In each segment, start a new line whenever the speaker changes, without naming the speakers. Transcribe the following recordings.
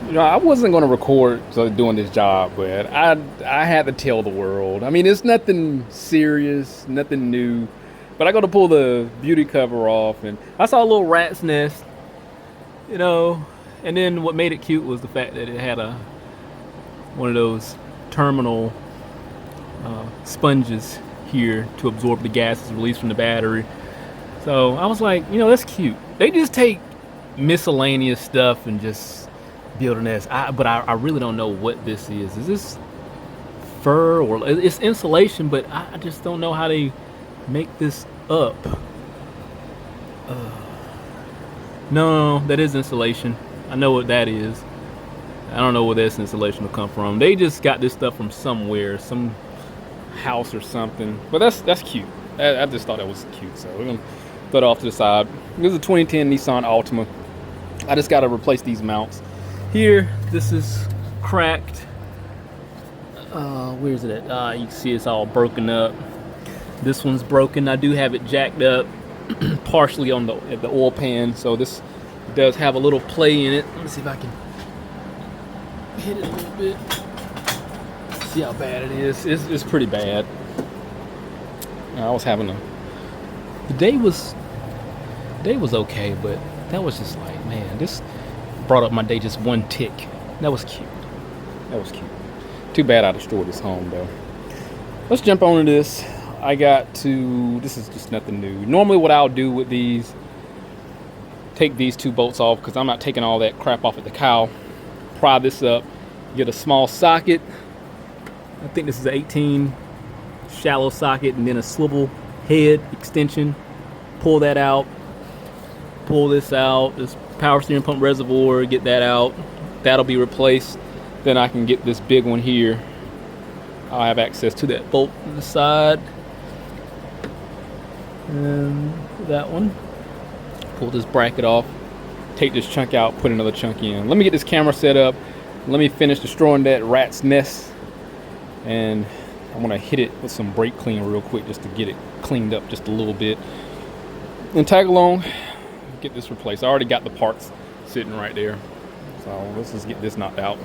You know, I wasn't going to record doing this job, but I had to tell the world. I mean, it's nothing serious, nothing new, but I got to pull the beauty cover off, and I saw a little rat's nest, you know. And then what made it cute was the fact that it had a one of those terminal sponges here to absorb the gases released from the battery. So I was like, you know, that's cute. They just take miscellaneous stuff and just build a nest. But I really don't know what this is. Is this fur or it's insulation? But I just don't know how they make this up. No, that is insulation. I know what that is. I don't know where this insulation will come from. They just got this stuff from somewhere, some house or something. But that's cute. I just thought that was cute. So we're gonna throw it off to the side. This is a 2010 Nissan Altima. I just got to replace these mounts. Here, this is cracked. Where is it at? You can see it's all broken up. This one's broken. I do have it jacked up partially on the oil pan, so this does have a little play in it. Let me see if I can hit it a little bit. See how bad it is. It's pretty bad. I was having the day was okay, but that was just like, man, this brought up my day just one tick. That was cute. That was cute. Too bad I destroyed this home though. Let's jump on to this. This is just nothing new. Normally what I'll do with these, take these two bolts off because I'm not taking all that crap off at the cowl. Pry this up, get a small socket. I think this is an 18 shallow socket, and then a swivel head extension. Pull that out. Pull this out. This power steering pump reservoir, get that out. That'll be replaced. Then I can get this big one here. I'll have access to that bolt on the side. And that one. Pull this bracket off. Take this chunk out, put another chunk in. Let me get this camera set up. Let me finish destroying that rat's nest. And I'm gonna hit it with some brake clean real quick just to get it cleaned up just a little bit. And tag along, get this replaced. I already got the parts sitting right there. So let's just get this knocked out.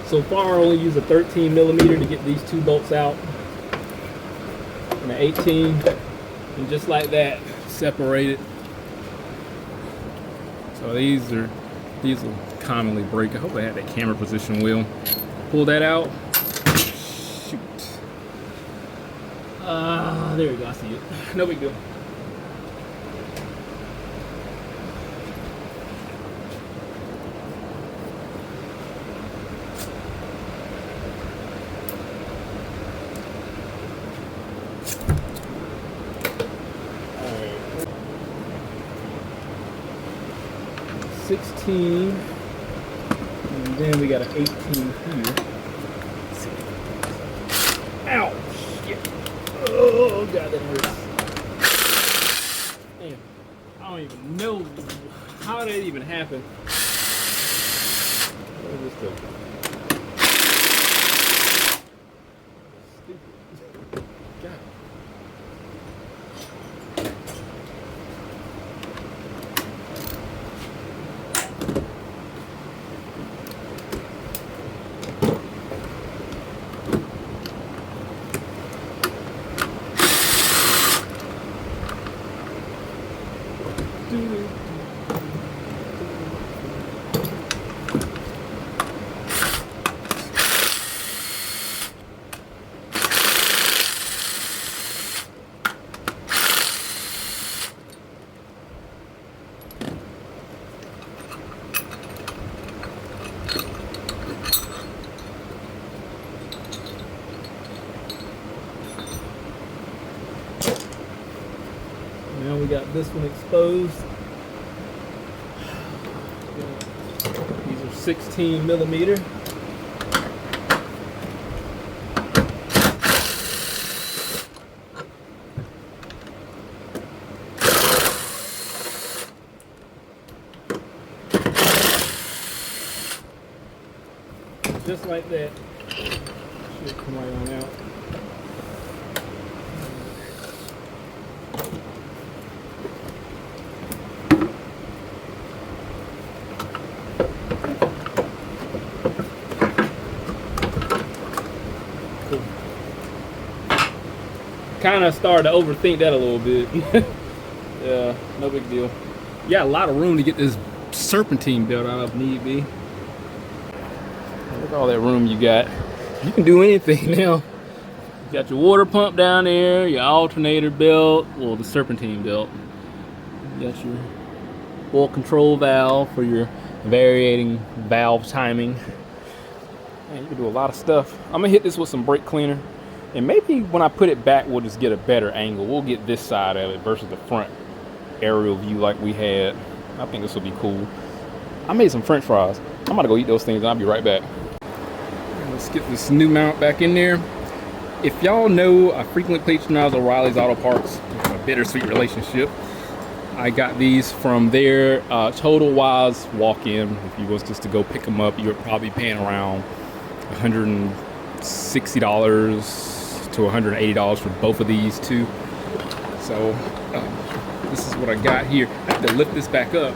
So far I only use a 13 millimeter to get these two bolts out, and an 18, and just like that, separate it. So these will commonly break. I hope I had that camera position wheel. Pull that out. Shoot. There we go. I see it. No big deal. Alright. 16. And then we got an 18 here. Ow! Shit. Oh god, that hurts. Damn. I don't even know how that even happened. What is this thing? Stupid. God. Now we got this one exposed. These are 16 millimeter. Just like that. Should come right on out. Kind of started to overthink that a little bit. Yeah, no big deal. You got a lot of room to get this serpentine built out if need be. Look at all that room you got. You can do anything now. You got your water pump down there, your alternator belt, well, the serpentine belt. You got your oil control valve for your varying valve timing. Man, you can do a lot of stuff. I'm gonna hit this with some brake cleaner. And maybe when I put it back, we'll just get a better angle. We'll get this side of it versus the front aerial view like we had. I think this will be cool. I made some French fries. I'm about to go eat those things and I'll be right back. Let's get this new mount back in there. If y'all know, I frequently patronize O'Reilly's Auto Parts. A bittersweet relationship. I got these from their Total Wise walk-in. If you was just to go pick them up, you would probably be paying around $160 to $180 for both of these two. So this is what I got here. I have to lift this back up.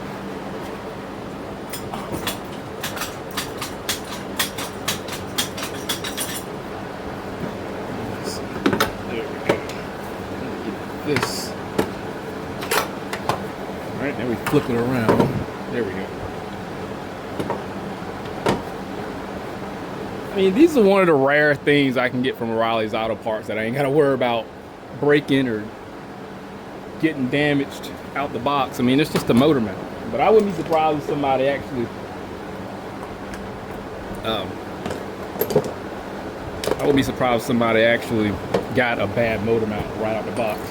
There we go. Get this. All right, now we flip it around. There we go. I mean, these are one of the rare things I can get from O'Reilly's Auto Parts that I ain't got to worry about breaking or getting damaged out the box. I mean, it's just a motor mount. But I wouldn't be surprised if somebody actually got a bad motor mount right out the box.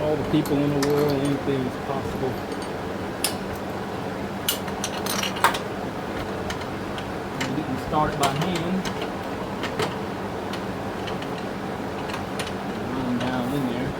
All the people in the world, anything is possible. And getting started by hand. Run down in there.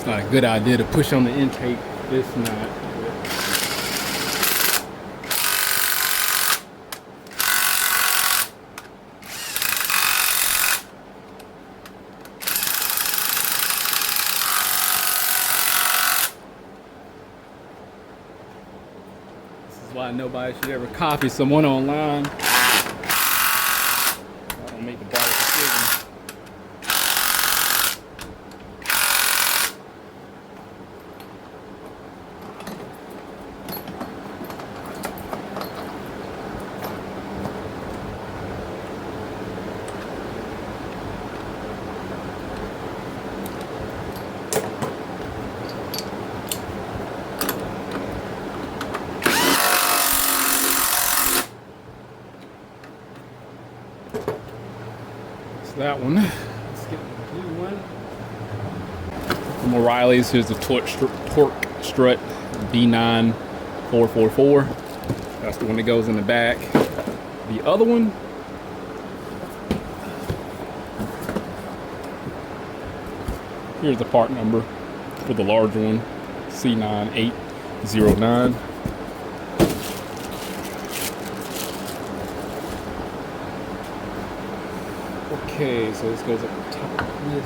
It's not a good idea to push on the intake. It's not. Why nobody should ever copy someone online. I don't make the body decision. That one. Let's get the blue one. From O'Reilly's, here's the torque strut B9 444. That's the one that goes in the back. The other one, here's the part number for the larger one, C9809. Okay, so this goes up the top of this.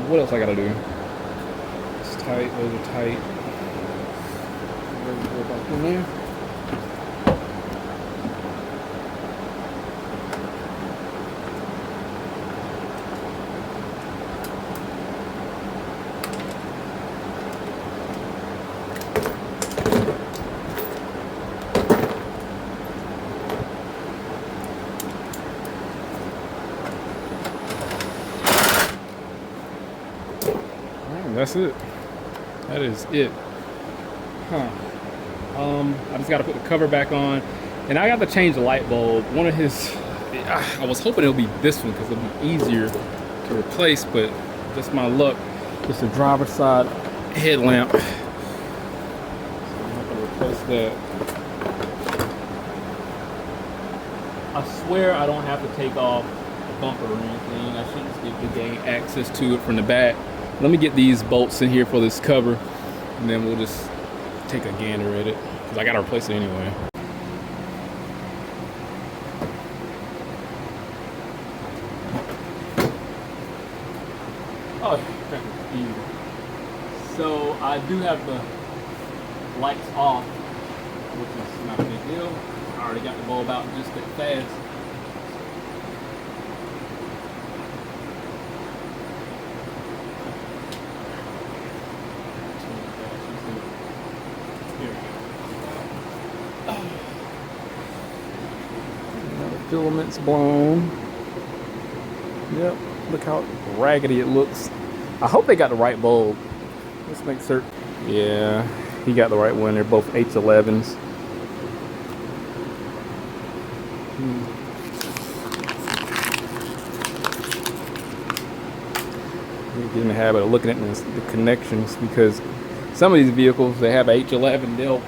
What else I gotta do? It's tight, those are tight. Go back in there. That's it. That is it. Huh. I just got to put the cover back on, and I got to change the light bulb. One of his, I was hoping it'll be this one because it'll be easier to replace, but just my luck. It's the driver's side headlamp. So I'm not gonna replace that. I swear I don't have to take off bumper or anything. I should just be able to gain access to it from the back. Let me get these bolts in here for this cover, and then we'll just take a gander at it, because I gotta replace it anyway. Oh, so I do have the lights off, which is not a big deal. I already got the bulb out just that fast. Filament's blown. Yep, look how raggedy it looks. I hope they got the right bulb. Let's make certain. Yeah, he got the right one. They're both H11s. Get in the habit of looking at the connections, because some of these vehicles, they have H11, they'll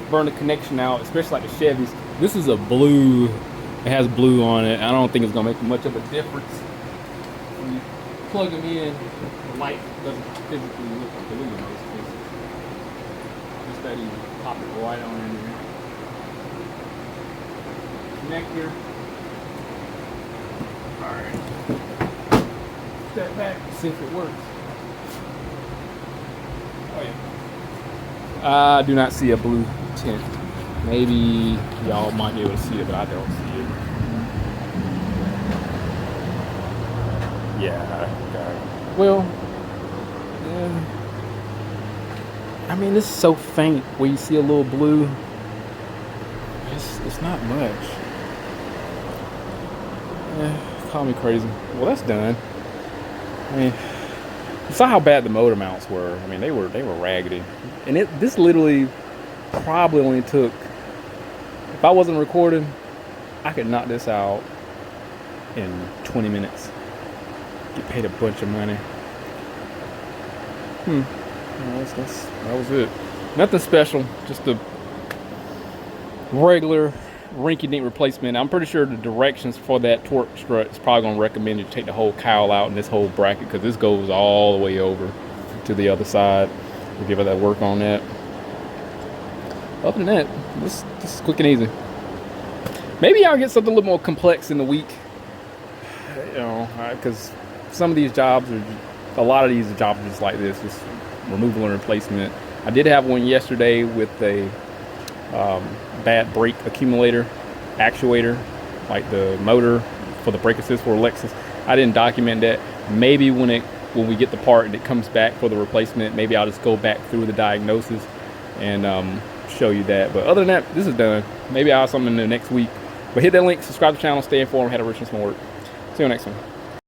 burn the connection out, especially like the Chevys. This is a blue. It has blue on it. I don't think it's gonna make much of a difference. When you plug them in, the light doesn't physically look like blue in most cases. Just that easy. Pop it right on in there. Connector. Alright. Step back, see if it works. Oh yeah. I do not see a blue tint. Maybe y'all might be able to see it, but I don't see it. Yeah, okay. Well, yeah. I mean, this is so faint where you see a little blue. It's not much. Yeah, call me crazy. Well, that's done. I mean, you saw how bad the motor mounts were. I mean, they were raggedy. And this literally probably only took, if I wasn't recording, I could knock this out in 20 minutes. Get paid a bunch of money. Well, that was it. Nothing special, just a regular rinky-dink replacement. I'm pretty sure the directions for that torque strut is probably going to recommend you take the whole cowl out in this whole bracket, because this goes all the way over to the other side. We'll give it that work on that. Other than that, this is quick and easy. Maybe I'll get something a little more complex in the week, you know, because some of these jobs a lot of these jobs are just like this, just removal and replacement. I did have one yesterday with a bad brake accumulator actuator, like the motor for the brake assist for Lexus. I didn't document that. Maybe when we get the part and it comes back for the replacement, maybe I'll just go back through the diagnosis and show you that. But other than that, this is done. Maybe I'll have something in the next week. But hit that link, subscribe to the channel, stay informed, how to reach some work. See you next one.